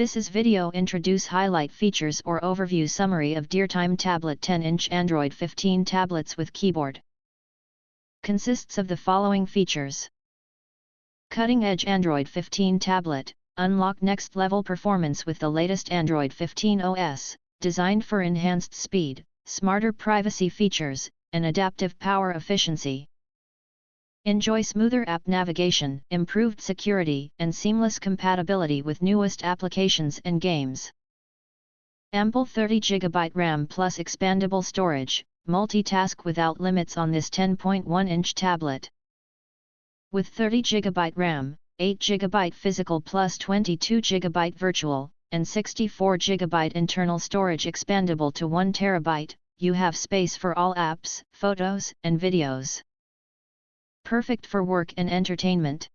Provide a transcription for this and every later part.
This is video introduce highlight features or overview summary of DEERTiME Tablet 10-inch Android 15 tablets with keyboard. Consists of the following features. Cutting-edge Android 15 tablet, unlock next-level performance with the latest Android 15 OS, designed for enhanced speed, smarter privacy features, and adaptive power efficiency. Enjoy smoother app navigation, improved security, and seamless compatibility with newest applications and games. Ample 30GB RAM plus expandable storage, multitask without limits on this 10.1-inch tablet. With 30GB RAM, 8GB physical plus 22GB virtual, and 64GB internal storage expandable to 1TB, you have space for all apps, photos, and videos. Perfect for work and entertainment.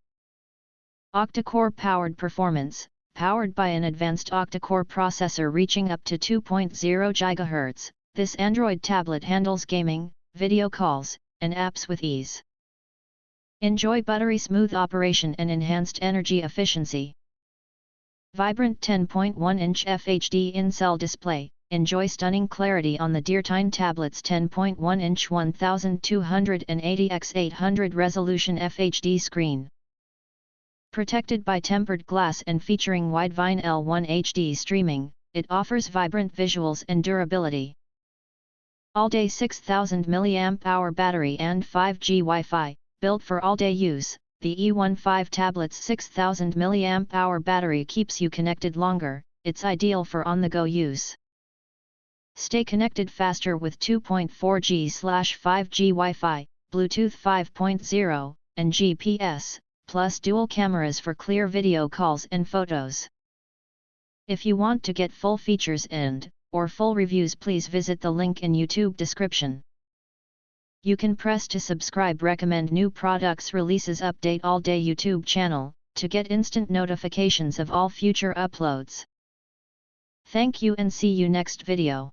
Octa-Core powered performance, powered by an advanced Octa-Core processor reaching up to 2.0 GHz, this Android tablet handles gaming, video calls, and apps with ease. Enjoy buttery smooth operation and enhanced energy efficiency. Vibrant 10.1-inch FHD InCell display. Enjoy stunning clarity on the DEERTiME tablet's 10.1-inch 1280x800 resolution FHD screen. Protected by tempered glass and featuring Widevine L1 HD streaming, it offers vibrant visuals and durability. All-day 6000 mAh battery and 5G Wi-Fi, built for all-day use, the E15 tablet's 6000 mAh battery keeps you connected longer. It's ideal for on-the-go use. Stay connected faster with 2.4G/5G Wi-Fi, Bluetooth 5.0, and GPS, plus dual cameras for clear video calls and photos. If you want to get full features or full reviews, please visit the link in YouTube description. You can press to subscribe, recommend new products releases, update all day YouTube channel, to get instant notifications of all future uploads. Thank you and see you next video.